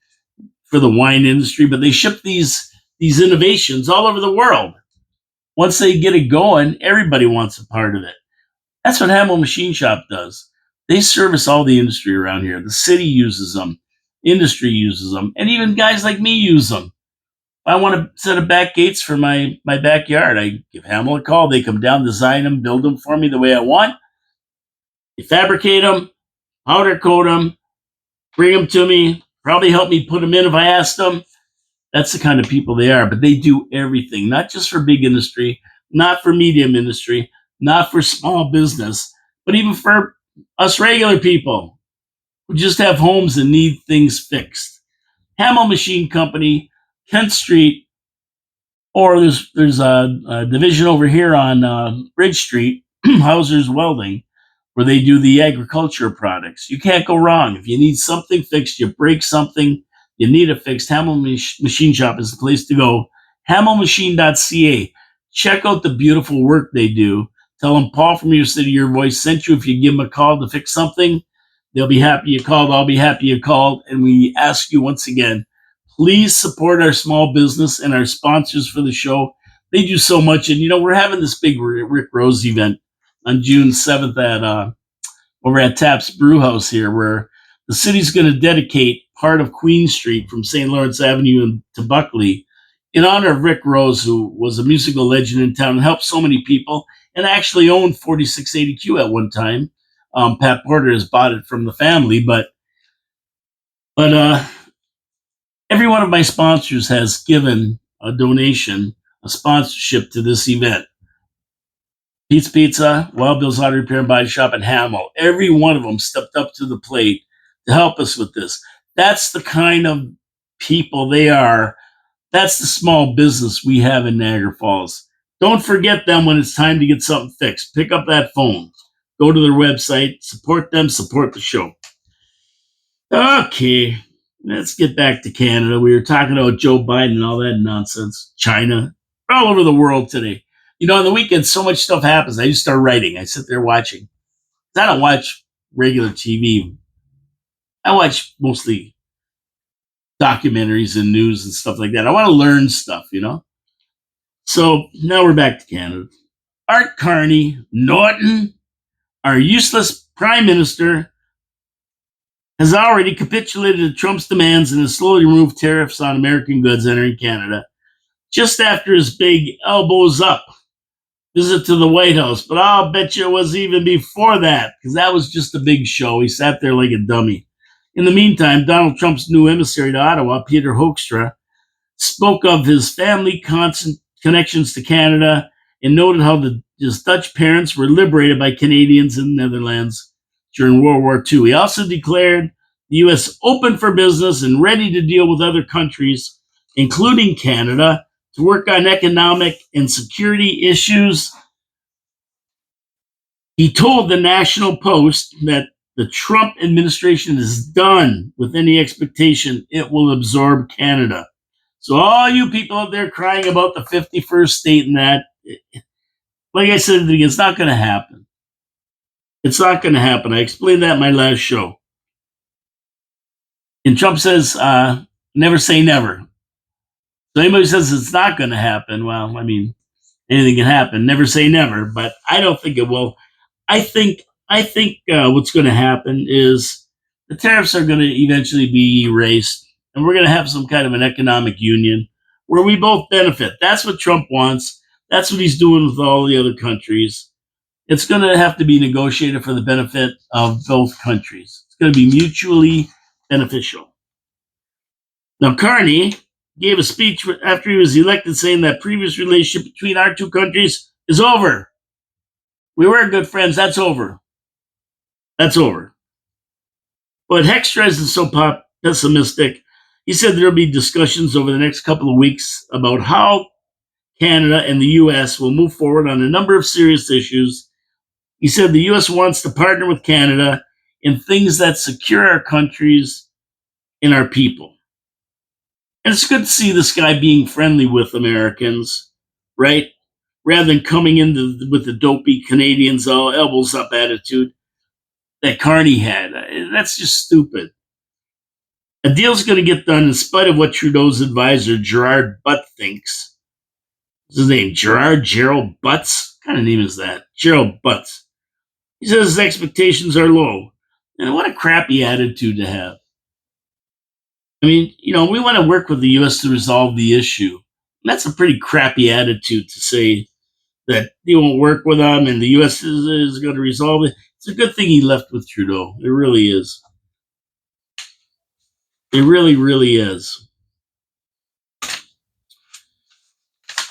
for the wine industry. But they ship these innovations all over the world. Once they get it going, everybody wants a part of it. That's what Hamel Machine Shop does. They service all the industry around here. The city uses them, industry uses them, and even guys like me use them. If I want to set up back gates for my backyard, I give Hamel a call. They come down, design them, build them for me the way I want. They fabricate them, powder coat them, bring them to me, probably help me put them in if I ask them. That's the kind of people they are. But they do everything, not just for big industry, not for medium industry, not for small business, but even for us regular people who just have homes and need things fixed. Hamel Machine Company, Kent Street, or there's a division over here on Bridge Street, Hauser's Welding, where they do the agriculture products. You can't go wrong. If you need something fixed, you break something, you need it fixed, Hamel Machine Shop is the place to go. HamelMachine.ca. Check out the beautiful work they do. Tell them Paul from Your City, Your Voice sent you. If you give them a call to fix something, they'll be happy you called. I'll be happy you called. And we ask you once again, please support our small business and our sponsors for the show. They do so much. And, we're having this big Rick Rose event on June 7th at over at Taps Brew House here, where the city's going to dedicate part of Queen Street from St. Lawrence Avenue to Buckley in honor of Rick Rose, who was a musical legend in town and helped so many people and actually owned 4680Q at one time. Pat Porter has bought it from the family, but every one of my sponsors has given a donation, a sponsorship to this event. Pete's Pizza, Wild Bill's Auto Repair and Body Shop, and Hamel. Every one of them stepped up to the plate to help us with this. That's the kind of people they are. That's the small business we have in Niagara Falls. Don't forget them when it's time to get something fixed. Pick up that phone. Go to their website. Support them. Support the show. Okay, let's get back to Canada. We were talking about Joe Biden and all that nonsense. China. We're all over the world today. On the weekend, so much stuff happens. I just start writing. I sit there watching. I don't watch regular TV. I watch mostly documentaries and news and stuff like that. I want to learn stuff. So now we're back to Canada. Art Carney, Norton, our useless prime minister, has already capitulated to Trump's demands and has slowly removed tariffs on American goods entering Canada just after his big elbows up visit to the White House. But I'll bet you it was even before that, because that was just a big show. He sat there like a dummy. In the meantime, Donald Trump's new emissary to Ottawa, Peter Hoekstra, spoke of his family connections to Canada and noted how his Dutch parents were liberated by Canadians in the Netherlands during World War II. He also declared the U.S. open for business and ready to deal with other countries, including Canada, to work on economic and security issues. He told the National Post that the Trump administration is done with any expectation it will absorb Canada. So all you people out there crying about the 51st state and that, like I said, it's not going to happen. It's not going to happen. I explained that in my last show. And Trump says, never say never. So anybody says it's not going to happen, well, anything can happen. Never say never, but I don't think it will. I think what's going to happen is the tariffs are going to eventually be erased. and we're going to have some kind of an economic union where we both benefit. That's what Trump wants. That's what he's doing with all the other countries. It's going to have to be negotiated for the benefit of both countries. It's going to be mutually beneficial. Now, Carney gave a speech after he was elected saying that previous relationship between our two countries is over. We were good friends. That's over. That's over. But Hextra isn't so pessimistic. He said there will be discussions over the next couple of weeks about how Canada and the U.S. will move forward on a number of serious issues. He said the U.S. wants to partner with Canada in things that secure our countries and our people. And it's good to see this guy being friendly with Americans, right? Rather than coming in with the dopey Canadians all elbows up attitude that Carney had. That's just stupid. A deal's going to get done in spite of what Trudeau's advisor, Gerard Butt, thinks. What's his name? Gerald Butts? What kind of name is that? Gerald Butts. He says his expectations are low. And what a crappy attitude to have. I mean, we want to work with the U.S. to resolve the issue. That's a pretty crappy attitude to say that you won't work with them and the U.S. is going to resolve it. It's a good thing he left with Trudeau. It really is. It really, really is.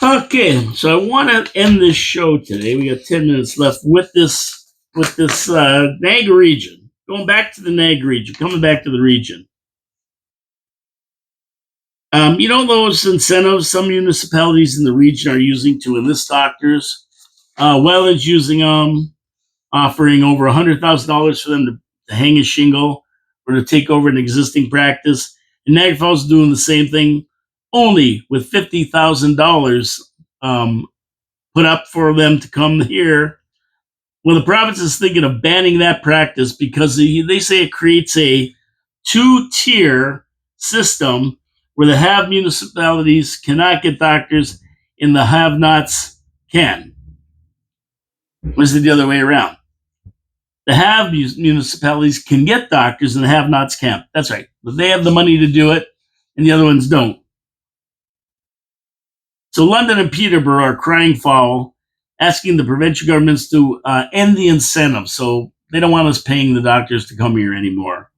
Okay, so I want to end this show today. We got 10 minutes left with this Niagara region. Going back to the Niagara region, coming back to the region. Those incentives some municipalities in the region are using to enlist doctors. Welland's using them, offering over $100,000 for them to hang a shingle or to take over an existing practice. And Niagara Falls is doing the same thing, only with $50,000 put up for them to come here. Well, the province is thinking of banning that practice because they say it creates a two-tier system where the have municipalities cannot get doctors and the have-nots can. Or is it the other way around? The have municipalities can get doctors and the have-nots can't. That's right. But they have the money to do it and the other ones don't. So London and Peterborough are crying foul, asking the provincial governments to end the incentive. So they don't want us paying the doctors to come here anymore.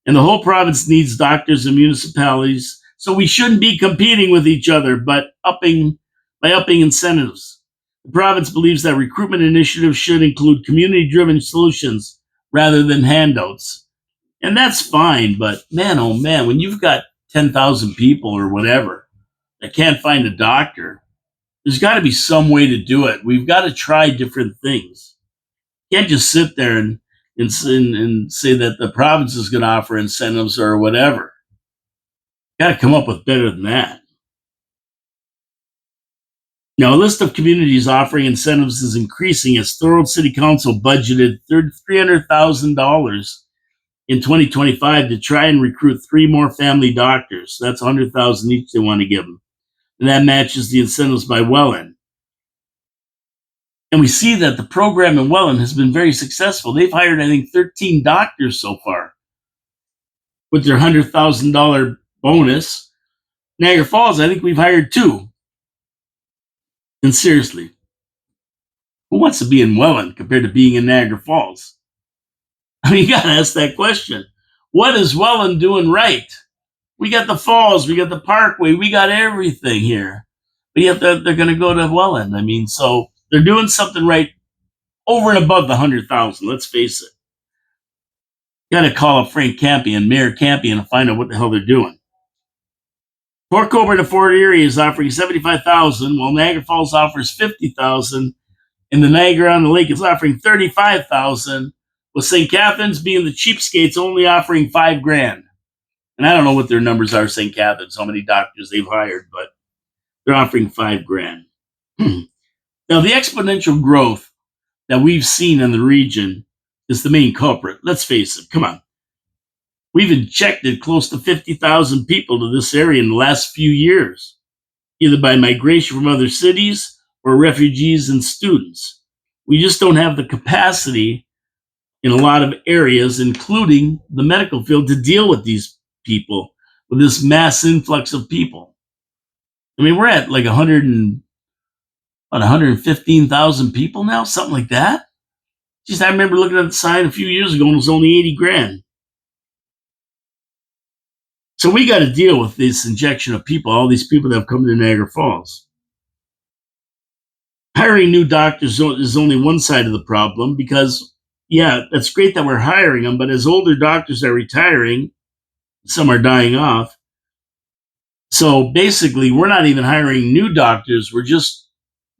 And the whole province needs doctors and municipalities. So we shouldn't be competing with each other, but upping incentives. The province believes that recruitment initiatives should include community-driven solutions rather than handouts. And that's fine, but man, oh man, when you've got 10,000 people or whatever that can't find a doctor, there's got to be some way to do it. We've got to try different things. You can't just sit there and say that the province is going to offer incentives or whatever. Got to come up with better than that. Now, a list of communities offering incentives is increasing as Thorold City Council budgeted $300,000 in 2025 to try and recruit 3 more family doctors. That's $100,000 each they want to give them. And that matches the incentives by Welland. And we see that the program in Welland has been very successful. They've hired, I think, 13 doctors so far with their $100,000 bonus. Niagara Falls, I think we've hired 2. And seriously, who wants to be in Welland compared to being in Niagara Falls? I mean, you got to ask that question. What is Welland doing right? We got the falls, we got the parkway, we got everything here. But yet they're going to go to Welland. I mean, so they're doing something right over and above the 100,000. Let's face it. Got to call up Frank Campion, Mayor Campion, and find out what the hell they're doing. Port Colborne and Fort Erie is offering $75,000, while Niagara Falls offers $50,000, and the Niagara on the Lake is offering $35,000, with St. Catharines being the cheapskates only offering $5,000. And I don't know what their numbers are, St. Catharines, how many doctors they've hired, but they're offering $5,000. Now, the exponential growth that we've seen in the region is the main culprit. Let's face it. Come on. We've injected close to 50,000 people to this area in the last few years, either by migration from other cities or refugees and students. We just don't have the capacity in a lot of areas, including the medical field, to deal with these people. with this mass influx of people. I mean, we're at like 115,000 people now, something like that. Just I remember looking at the sign a few years ago and it was only 80 grand. So we got to deal with this injection of people, all these people that have come to Niagara Falls. Hiring new doctors is only one side of the problem because, yeah, that's great that we're hiring them, but as older doctors are retiring, some are dying off. So basically, we're not even hiring new doctors. We're just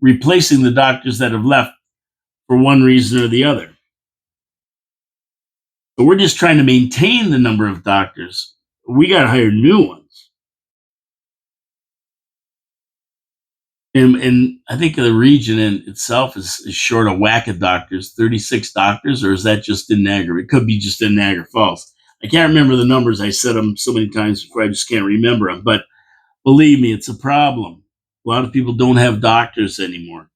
replacing the doctors that have left for one reason or the other. But we're just trying to maintain the number of doctors. We got to hire new ones. And I think the region in itself is short a whack of doctors, 36 doctors, or is that just in Niagara? It could be just in Niagara Falls. I can't remember the numbers. I said them so many times before, I just can't remember them. But believe me, it's a problem. A lot of people don't have doctors anymore.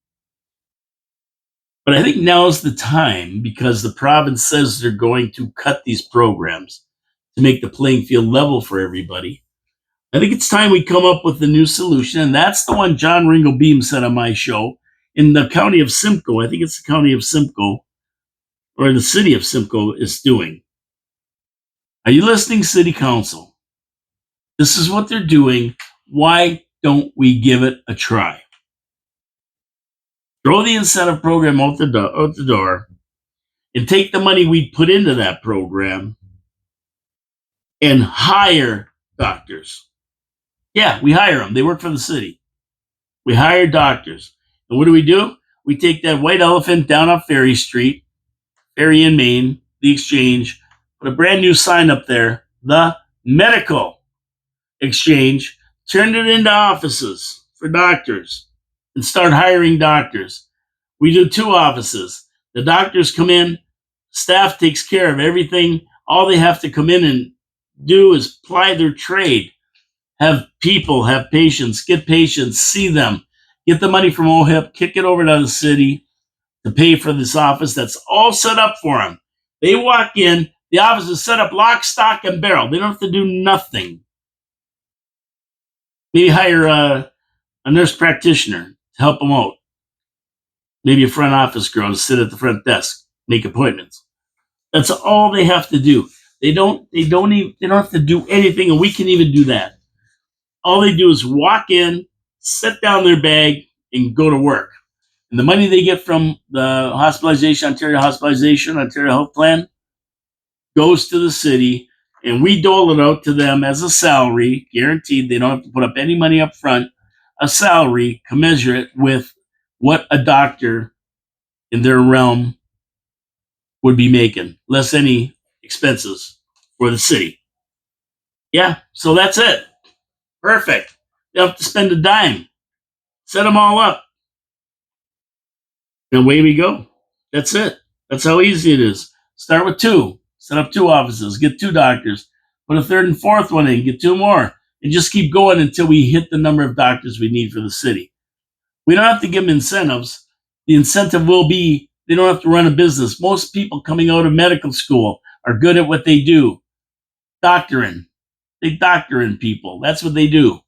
But I think now's the time because the province says they're going to cut these programs to make the playing field level for everybody. I think it's time we come up with a new solution, and that's the one John Ringo Beam said on my show in the county of Simcoe. I think it's the county of Simcoe or the city of Simcoe is doing. Are you listening, City Council? This is what they're doing. Why don't we give it a try? Throw the incentive program out the door and take the money we put into that program and hire doctors. Yeah, we hire them. They work for the city. We hire doctors. And what do? We take that white elephant down off Ferry Street, Ferry in Maine, the Exchange, put a brand new sign up there, the Medical Exchange, turn it into offices for doctors and start hiring doctors. We do 2 offices. The doctors come in, staff takes care of everything. All they have to come in and do is ply their trade. Have people, have patients, get patients, see them, get the money from OHIP, kick it over to the city to pay for this office that's all set up for them. They walk in, the office is set up lock, stock, and barrel. They don't have to do nothing. Maybe hire a nurse practitioner to help them out. Maybe a front office girl to sit at the front desk, make appointments. That's all they have to do. They don't have to do anything, and we can even do that. All they do is walk in, set down their bag, and go to work. And the money they get from the Ontario Health Plan, goes to the city, and we dole it out to them as a salary, guaranteed. They don't have to put up any money up front, a salary commensurate with what a doctor in their realm would be making, less any expenses for the city. Yeah, so that's it. Perfect. You don't have to spend a dime. Set them all up. And away we go. That's it. That's how easy it is. Start with 2. Set up 2 offices. Get 2 doctors. Put a 3rd and 4th one in. Get 2 more. And just keep going until we hit the number of doctors we need for the city. We don't have to give them incentives. The incentive will be they don't have to run a business. Most people coming out of medical school are good at what they do. Doctoring. They doctor in people. That's what they do.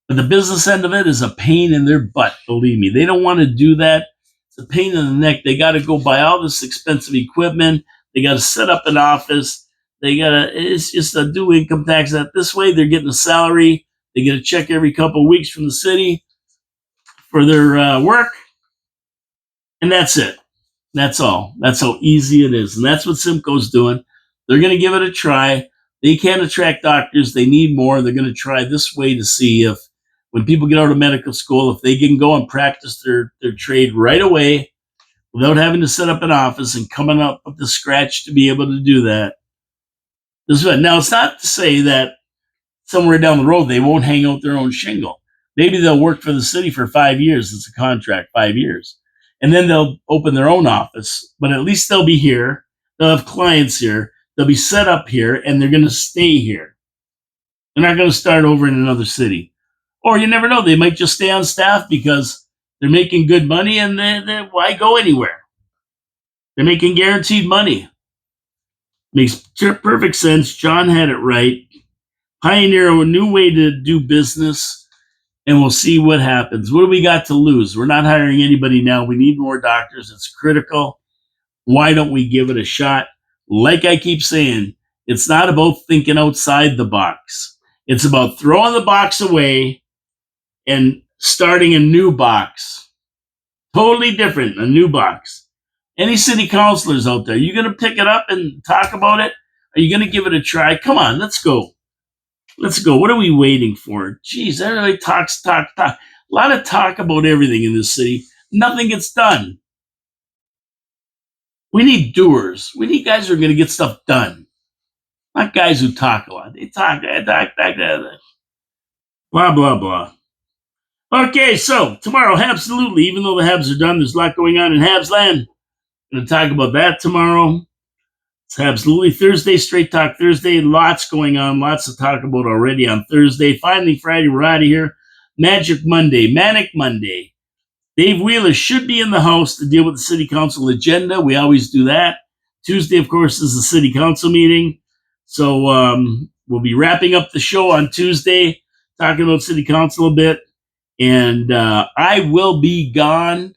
But the business end of it is a pain in their butt, believe me. They don't want to do that. It's a pain in the neck. They got to go buy all this expensive equipment. They got to set up an office. It's just a due income tax. That this way they're getting a salary. They get a check every couple of weeks from the city for their work. And that's it. That's all. That's how easy it is. And that's what Simcoe's doing. They're going to give it a try. They can't attract doctors. They need more. They're going to try this way to see if when people get out of medical school, if they can go and practice their trade right away without having to set up an office and coming up with the scratch to be able to do that. Now, it's not to say that somewhere down the road they won't hang out their own shingle. Maybe they'll work for the city for 5 years. It's a contract, 5 years. And then they'll open their own office. But at least they'll be here. They'll have clients here. They'll be set up here, and they're going to stay here. They're not going to start over in another city. Or you never know. They might just stay on staff because they're making good money, and why go anywhere? They're making guaranteed money. Makes perfect sense. John had it right. pioneer a new way to do business, and we'll see what happens. What do we got to lose? We're not hiring anybody now. We need more doctors. It's critical. Why don't we give it a shot? Like I keep saying, it's not about thinking outside the box. It's about throwing the box away and starting a new box. Totally different, a new box. Any city councilors out there, you going to pick it up and talk about it? Are you going to give it a try? Come on, let's go. Let's go. What are we waiting for? Jeez, everybody talks. A lot of talk about everything in this city. Nothing gets done. We need doers. We need guys who are going to get stuff done. Not guys who talk a lot. They talk. Blah, blah, blah. Okay, so tomorrow, absolutely, even though the Habs are done, there's a lot going on in Habs land. I'm going to talk about that tomorrow. It's absolutely Thursday, Straight Talk Thursday. Lots going on, lots to talk about already on Thursday. Finally, Friday, we're out of here. Magic Monday, Manic Monday. Dave Wheeler should be in the house to deal with the city council agenda. We always do that. Tuesday, of course, is the city council meeting. So we'll be wrapping up the show on Tuesday, talking about city council a bit. And I will be gone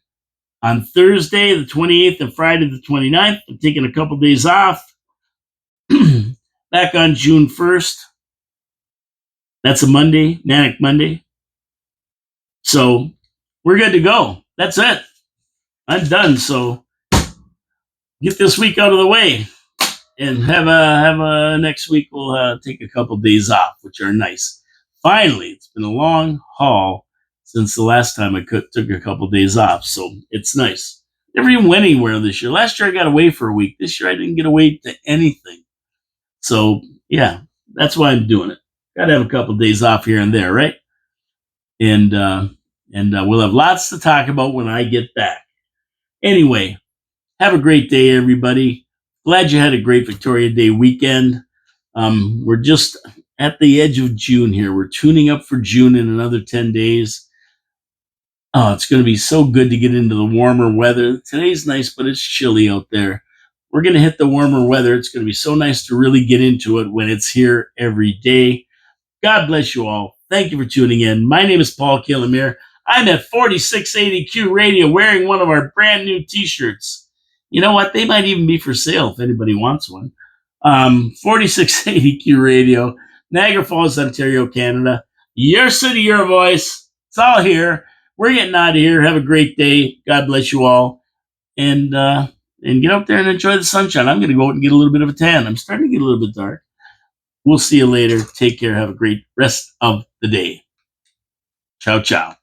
on Thursday, the 28th, and Friday, the 29th. I'm taking a couple days off. Back on June 1st. That's a Monday, Manic Monday. So we're good to go. That's it. I'm done. So get this week out of the way, and have a next week. We'll take a couple days off, which are nice. Finally, it's been a long haul since the last time I took a couple days off, so it's nice. Never even went anywhere this year. Last year I got away for a week. This year I didn't get away to anything. So yeah, that's why I'm doing it. Got to have a couple days off here and there, right? And we'll have lots to talk about when I get back. Anyway, have a great day, everybody. Glad you had a great Victoria Day weekend. We're just at the edge of June here. We're tuning up for June in another 10 days. Oh, it's going to be so good to get into the warmer weather. Today's nice, but it's chilly out there. We're going to hit the warmer weather. It's going to be so nice to really get into it when it's here every day. God bless you all. Thank you for tuning in. My name is Paul Killamere. I'm at 4680Q Radio wearing one of our brand new t-shirts. You know what? They might even be for sale if anybody wants one. 4680Q Radio, Niagara Falls, Ontario, Canada. Your city, your voice. It's all here. We're getting out of here. Have a great day. God bless you all. And get out there and enjoy the sunshine. I'm going to go out and get a little bit of a tan. I'm starting to get a little bit dark. We'll see you later. Take care. Have a great rest of the day. Ciao, ciao.